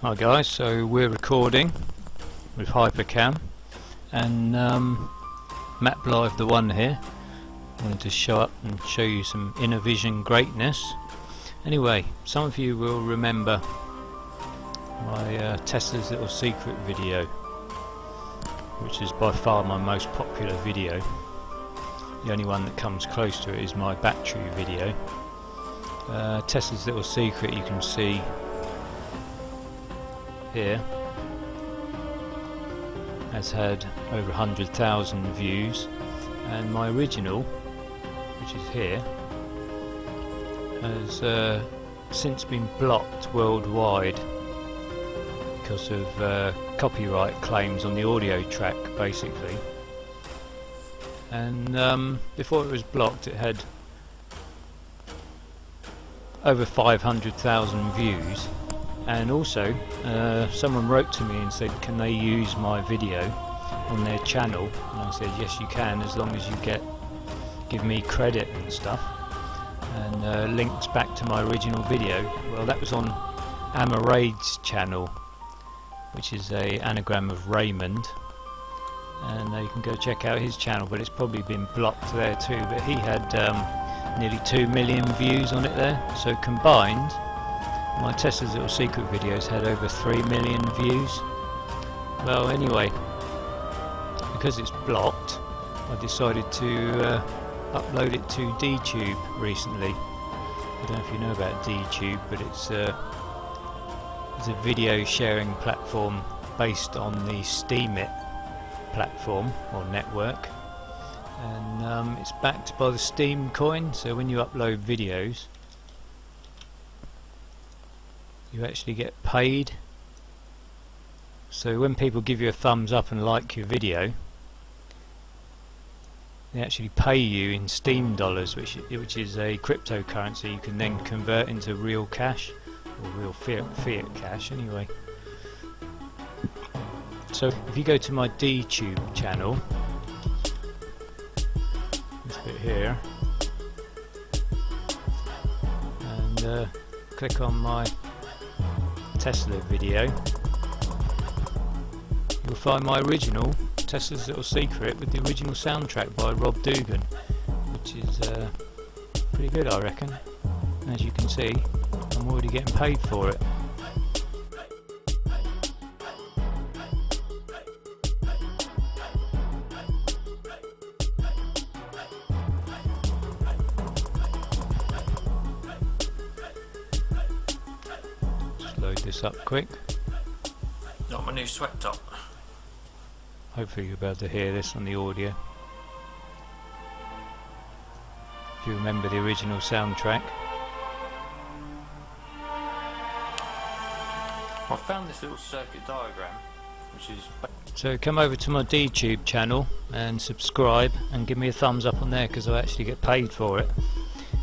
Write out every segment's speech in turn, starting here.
Hi guys, so we're recording with Hypercam and Map Live the One here. I wanted to show up and show you some inner vision greatness. Anyway, some of you will remember my Tesla's Little Secret video, which is by far my most popular video. The only one that comes close to it is my battery video. Tesla's Little Secret, you can see here, has had over 100,000 views, and my original, which is here, has since been blocked worldwide because of copyright claims on the audio track basically. And before it was blocked it had over 500,000 views. And also someone wrote to me and said, can they use my video on their channel? And I said, yes you can, as long as you give me credit and stuff, and links back to my original video. Well, that was on Moreir's channel, which is a anagram of Raymond, and you can go check out his channel, but it's probably been blocked there too. But he had nearly 2 million views on it there, so combined my Tesla's Little Secret videos had over 3 million views. Well, anyway, because it's blocked, I decided to upload it to DTube recently. I don't know if you know about DTube, but it's a video sharing platform based on the Steemit platform or network, and it's backed by the Steam coin, so when you upload videos you actually get paid. So when people give you a thumbs up and like your video, they actually pay you in Steam dollars, which is a cryptocurrency you can then convert into real cash, or real fiat cash anyway. So if you go to my DTube channel, this bit here, and click on my Tesla video, you'll find my original Tesla's Little Secret with the original soundtrack by Rob Dugan, which is pretty good, I reckon. And as you can see, I'm already getting paid for it. Load this up quick. Not my new sweat top. Hopefully you'll be able to hear this on the audio. If you remember the original soundtrack. I found this little circuit diagram, which is... So come over to my DTube channel and subscribe and give me a thumbs up on there, because I actually get paid for it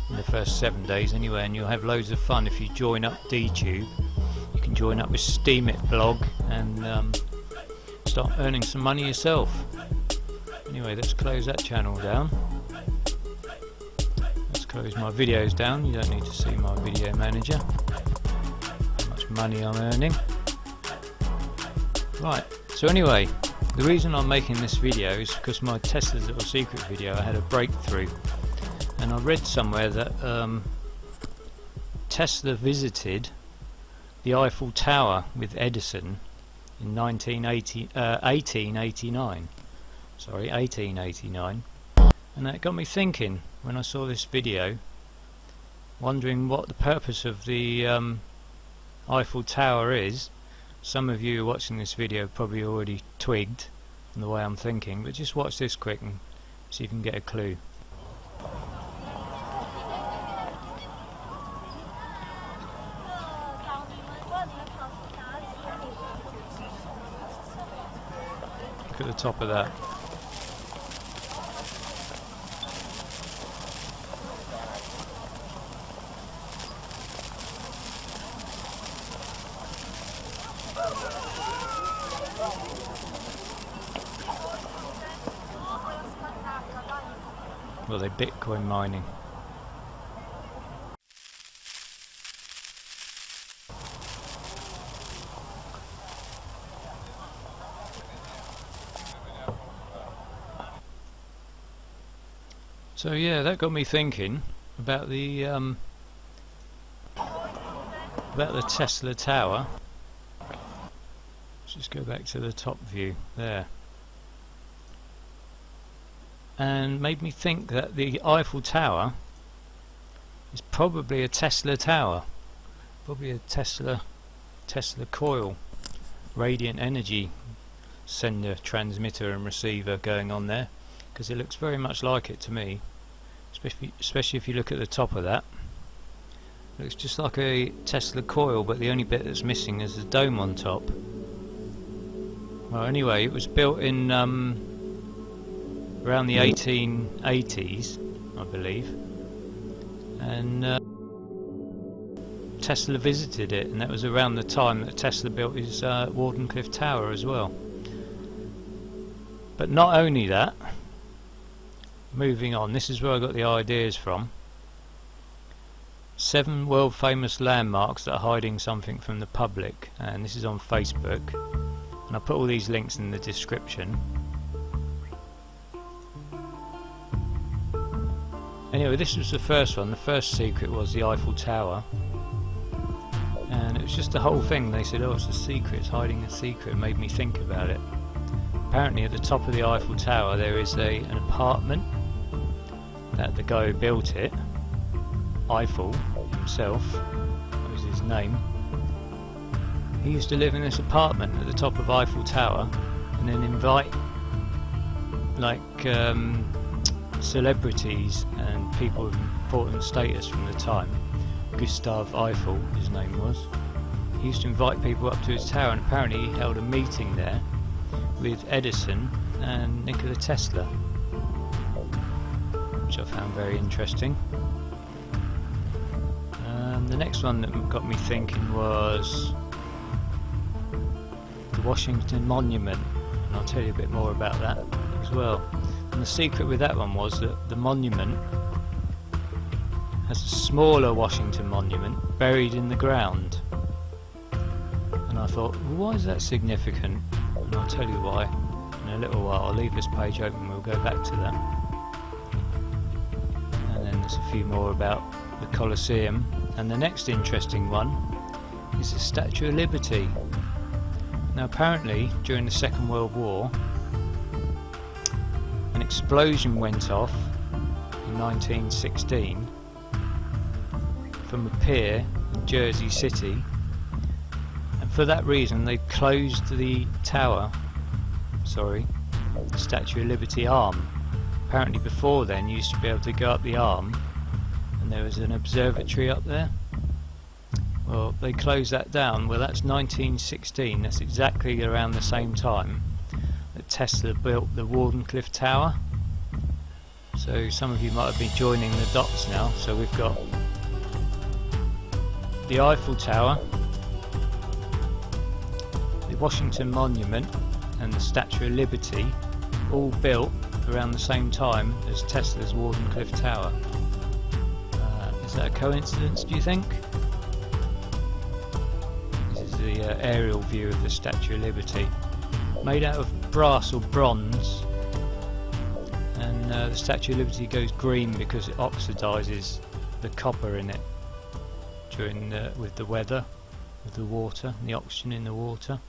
in the first 7 days anyway, and you'll have loads of fun if you join up DTube. You can join up with Steemit blog and start earning some money yourself. Anyway, let's close that channel down. Let's close my videos down. You don't need to see my video manager, how much money I'm earning. Right, so anyway, the reason I'm making this video is because my Tesla's Little Secret video, I had a breakthrough, and I read somewhere that Tesla visited the Eiffel Tower with Edison in 1889. Sorry, 1889. And that got me thinking when I saw this video, wondering what the purpose of the Eiffel Tower is. Some of you watching this video have probably already twigged from the way I'm thinking, but just watch this quick and see if you can get a clue. Look at the top of that. Well, they're Bitcoin mining. So yeah, that got me thinking about the Tesla Tower. Let's just go back to the top view there, and made me think that the Eiffel Tower is probably a Tesla tower, probably a Tesla coil, radiant energy sender, transmitter and receiver going on there, because it looks very much like it to me, especially if you look at the top of that. It looks just like a Tesla coil, but the only bit that's missing is the dome on top. Well, anyway, it was built in around the 1880s, I believe, and Tesla visited it, and that was around the time that Tesla built his Wardenclyffe Tower as well. But not only that, moving on, this is where I got the ideas from. 7 world famous landmarks that are hiding something from the public, and this is on Facebook, and I'll put all these links in the description. Anyway, this was the first one. The first secret was the Eiffel Tower, and it was just the whole thing. They said, oh, it's a secret, it's hiding a secret. It made me think about it. Apparently at the top of the Eiffel Tower there is an apartment that the guy who built it, Eiffel himself, that was his name, he used to live in this apartment at the top of Eiffel Tower and then invite like celebrities and people of important status from the time. Gustav Eiffel, his name was. He used to invite people up to his tower, and apparently he held a meeting there with Edison and Nikola Tesla, which I found very interesting. The next one that got me thinking was the Washington Monument, and I'll tell you a bit more about that as well. And the secret with that one was that the monument has a smaller Washington Monument buried in the ground, and I thought, well, why is that significant? And I'll tell you why in a little while. I'll leave this page open, we'll go back to that. And then there's a few more about the Colosseum, and the next interesting one is the Statue of Liberty. Now apparently during the Second World War an explosion went off in 1916 from a pier in Jersey City, and for that reason they closed the Statue of Liberty arm. Apparently before then you used to be able to go up the arm and there was an observatory up there. Well, they closed that down. Well, that's 1916. That's exactly around the same time that Tesla built the Wardenclyffe Tower. So some of you might have been joining the dots now. So we've got the Eiffel Tower, the Washington Monument and the Statue of Liberty, all built around the same time as Tesla's Wardenclyffe Tower. Is that a coincidence, do you think? This is the aerial view of the Statue of Liberty, made out of brass or bronze, and the Statue of Liberty goes green because it oxidises the copper in it during with the weather, with the water, and the oxygen in the water.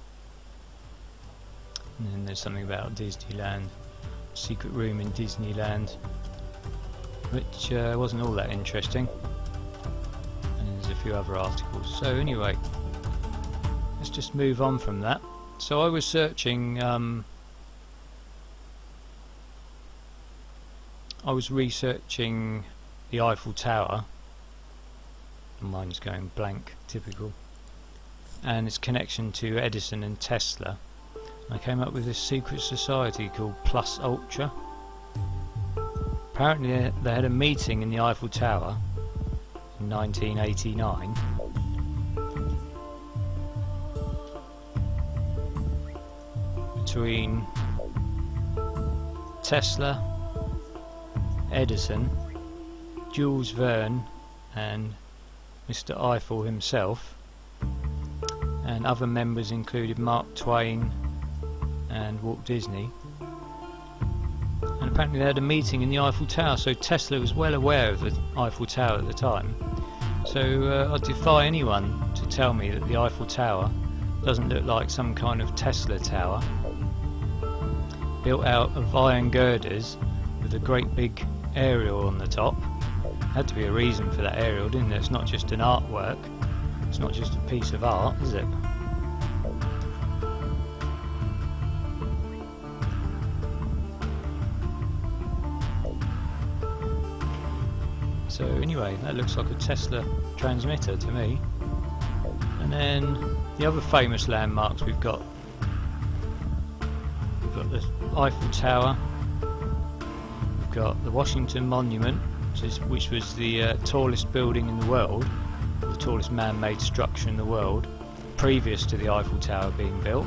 And then there's something about Disneyland, secret room in Disneyland, which wasn't all that interesting. And there's a few other articles. So anyway, let's just move on from that. So I was searching, I was researching the Eiffel Tower. Mine's going blank, typical. And its connection to Edison and Tesla. I came up with this secret society called plusultra. Apparently they had a meeting in the Eiffel Tower in 1989 between Tesla, Edison, Jules Verne and Mr. Eiffel himself, and other members included Mark Twain and Walt Disney. And apparently they had a meeting in the Eiffel Tower, so Tesla was well aware of the Eiffel Tower at the time. So I defy anyone to tell me that the Eiffel Tower doesn't look like some kind of Tesla tower, built out of iron girders with a great big aerial on the top. Had to be a reason for that aerial, didn't there? It's not just an artwork, it's not just a piece of art, is it? So anyway, that looks like a Tesla transmitter to me. And then the other famous landmarks we've got the Eiffel Tower, we've got the Washington Monument, which was the tallest building in the world, the tallest man-made structure in the world, previous to the Eiffel Tower being built.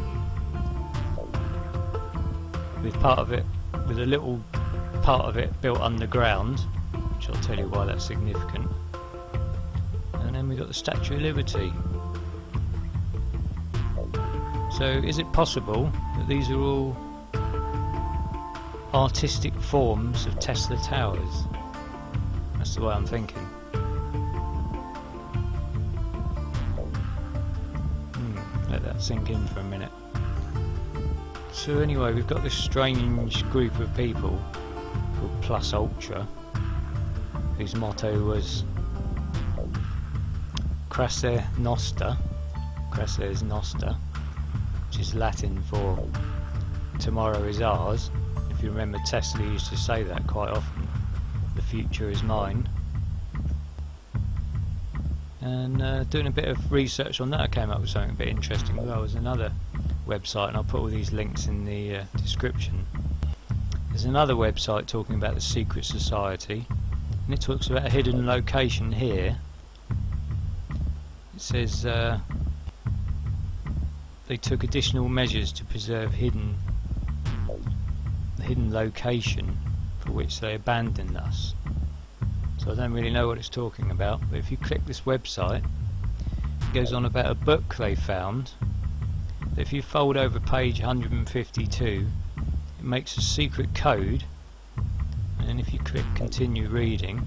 With a little part of it built underground, which I'll tell you why that's significant. And then we've got the Statue of Liberty. So is it possible that these are all artistic forms of Tesla towers? That's the way I'm thinking. Let that sink in for a minute. So anyway, we've got this strange group of people called plusultra, whose motto was Crasse Nostra, which is Latin for tomorrow is ours. If you remember, Tesla used to say that quite often, the future is mine. And doing a bit of research on that, I came up with something a bit interesting. Well, there's another website, and I'll put all these links in the description. There's another website talking about the secret society, and it talks about a hidden location here. It says they took additional measures to preserve the hidden location for which they abandoned us. So I don't really know what it's talking about, but if you click this website, it goes on about a book they found. If you fold over page 152, it makes a secret code, and then if you click continue reading,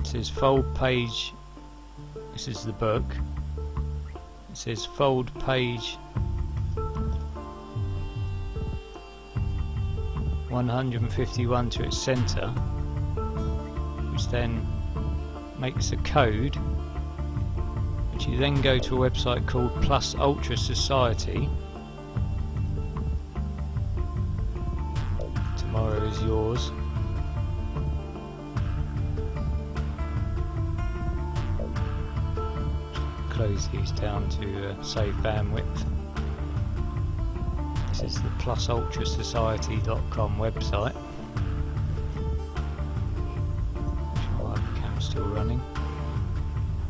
it says fold page, this is the book, it says fold page 151 to its centre, which then makes a code, which you then go to a website called plusultra Society. Tomorrow is yours. Close these down to save bandwidth. This is the plusultrasociety.com website. Make sure my webcam's still running.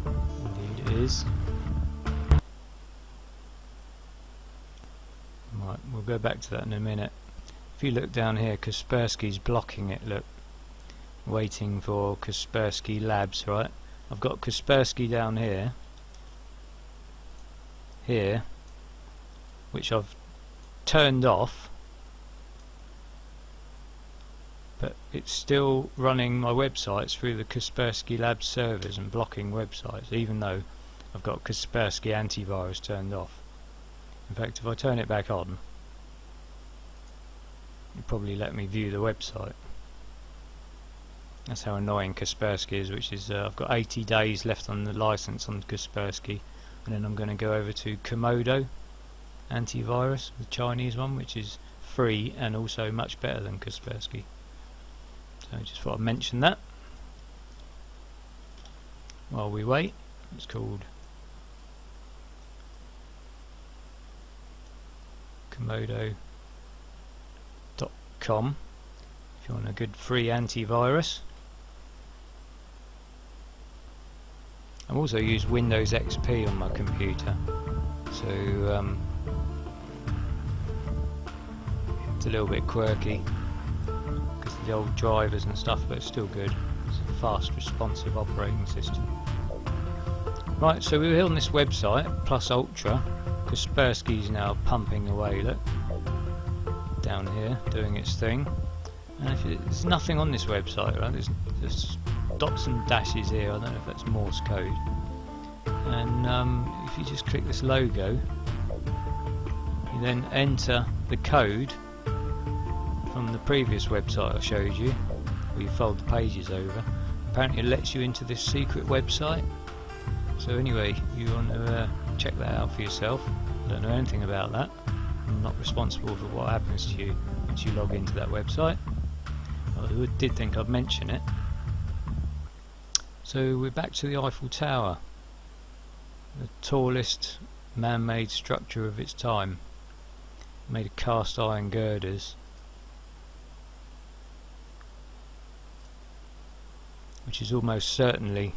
Indeed it is. Right, we'll go back to that in a minute. If you look down here, Kaspersky's blocking it, look. Waiting for Kaspersky Labs, right? I've got Kaspersky down here, which I've turned off, but it's still running my websites through the Kaspersky Labs servers and blocking websites, even though I've got Kaspersky antivirus turned off. In fact, if I turn it back on, it'll probably let me view the website. That's how annoying Kaspersky is, which is I've got 80 days left on the license on Kaspersky, and then I'm going to go over to Komodo antivirus, the Chinese one, which is free and also much better than Kaspersky. So I just thought I'd mention that while we wait. It's called Komodo.com if you want a good free antivirus. I also use Windows XP on my computer, so it's a little bit quirky because of the old drivers and stuff, but it's still good. It's a fast, responsive operating system. Right, so we were on this website, plusultra. Kaspersky's now pumping away, look. down here doing its thing. And there's nothing on this website, right? There's dots and dashes here. I don't know if that's Morse code. And if you just click this logo, you then enter the code from the previous website I showed you, where you fold the pages over. Apparently it lets you into this secret website. So anyway, you want to check that out for yourself. I don't know anything about that. I'm not responsible for what happens to you once you log into that website. I did think I'd mention it. So we're back to the Eiffel Tower, the tallest man-made structure of its time, made of cast iron girders, which is almost certainly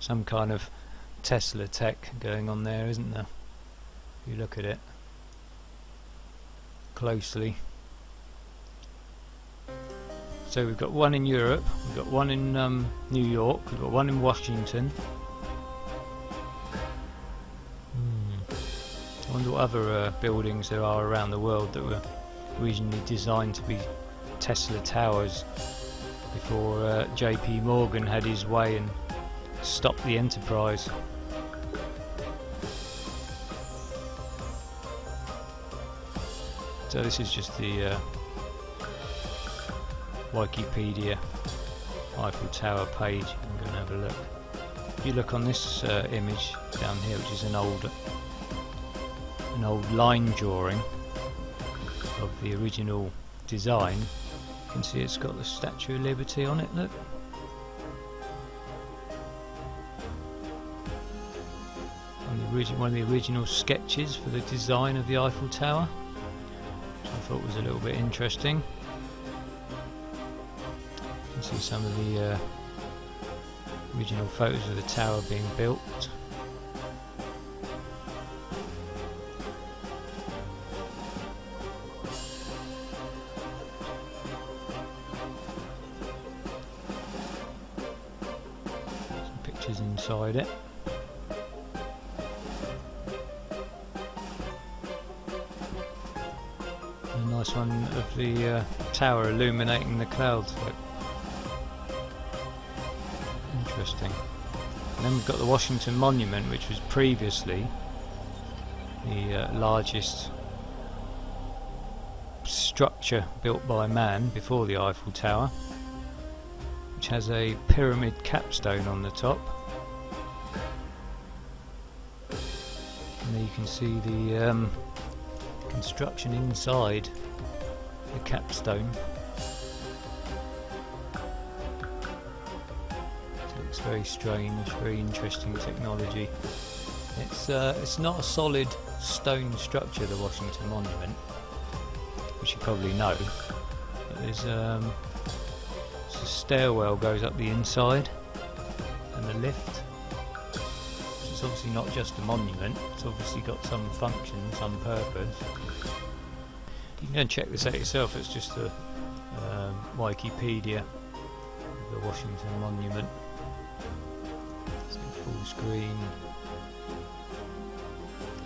some kind of Tesla tech going on there, isn't there? If you look at it closely. So we've got one in Europe, we've got one in New York, we've got one in Washington. I wonder what other buildings there are around the world that were originally designed to be Tesla towers before JP Morgan had his way and stopped the enterprise. So this is just the Wikipedia Eiffel Tower page. I'm going to have a look. If you look on this image down here, which is an old line drawing of the original design, you can see it's got the Statue of Liberty on it. Look. One of the original sketches for the design of the Eiffel Tower, which I thought was a little bit interesting. You can see some of the original photos of the tower being built. Some pictures inside it. A nice one of the tower illuminating the clouds. Interesting. And then we've got the Washington Monument, which was previously the largest structure built by man before the Eiffel Tower, which has a pyramid capstone on the top. And there you can see the construction inside the capstone. It's very strange, very interesting technology. It's not a solid stone structure, the Washington Monument, which you probably know. But there's a stairwell goes up the inside, and a lift. It's obviously not just a monument. It's obviously got some function, some purpose. You can go and check this out yourself. It's just a Wikipedia of the Washington Monument. Full screen.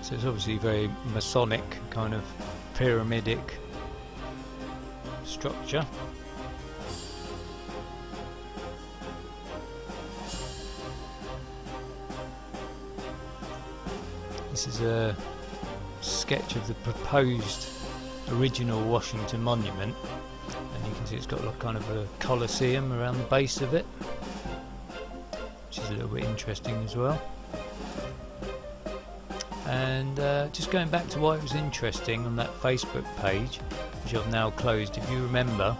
So it's obviously very Masonic, kind of pyramidic structure. This is a sketch of the proposed original Washington Monument, and you can see it's got like kind of a Colosseum around the base of it, which is a little bit interesting as well. And just going back to why it was interesting on that Facebook page, which I've now closed, if you remember,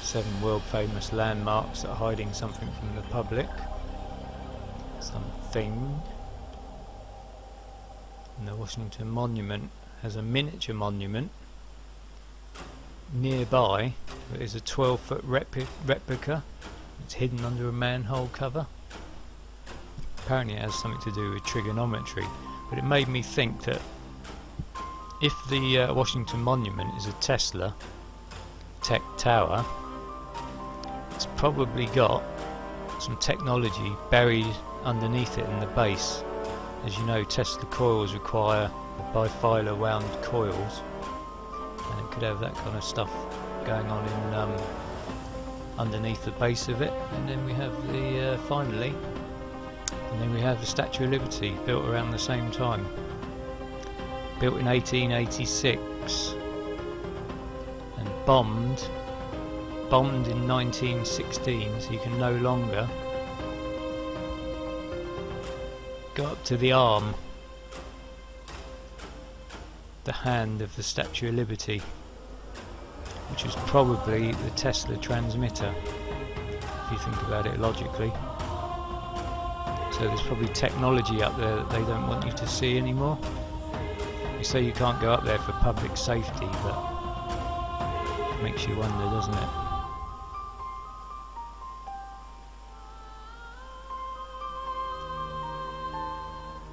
seven world famous landmarks that are hiding something from the public. Something. And the Washington Monument has a miniature monument nearby. There is a 12-foot replica. It's hidden under a manhole cover. Apparently it has something to do with trigonometry, but it made me think that if the Washington Monument is a Tesla tech tower, it's probably got some technology buried underneath it in the base as you know, Tesla coils require bifilar wound coils, and it could have that kind of stuff going on in underneath the base of it. And then we have the finally, and then we have the Statue of Liberty, built around the same time, built in 1886 and bombed in 1916, so you can no longer go up to the arm, the hand of the Statue of Liberty, which is probably the Tesla transmitter, if you think about it logically. So there's probably technology up there that they don't want you to see anymore. They say you can't go up there for public safety, but it makes you wonder, doesn't it?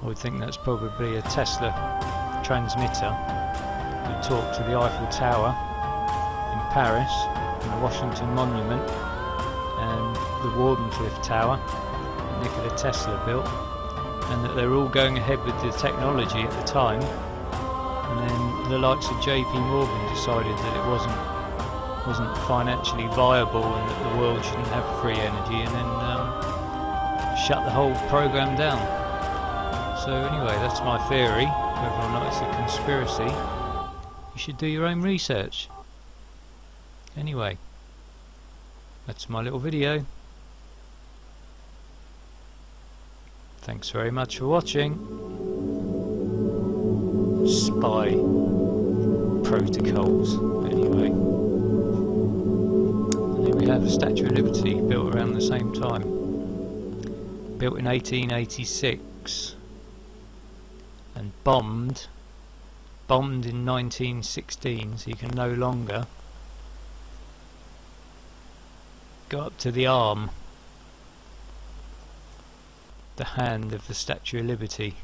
I would think that's probably a Tesla transmitter who talked to the Eiffel Tower in Paris, and the Washington Monument, and the Wardenclyffe Tower that Nikola Tesla built, and that they were all going ahead with the technology at the time, and then the likes of JP Morgan decided that it wasn't financially viable and that the world shouldn't have free energy, and then shut the whole program down. So anyway, that's my theory. Whether or not it's a conspiracy, you should do your own research. Anyway, that's my little video. Thanks very much for watching. Spy protocols. Anyway, and here we have the Statue of Liberty, built around the same time, built in 1886 and bombed in 1916, so you can no longer go up to the arm, the hand of the Statue of Liberty.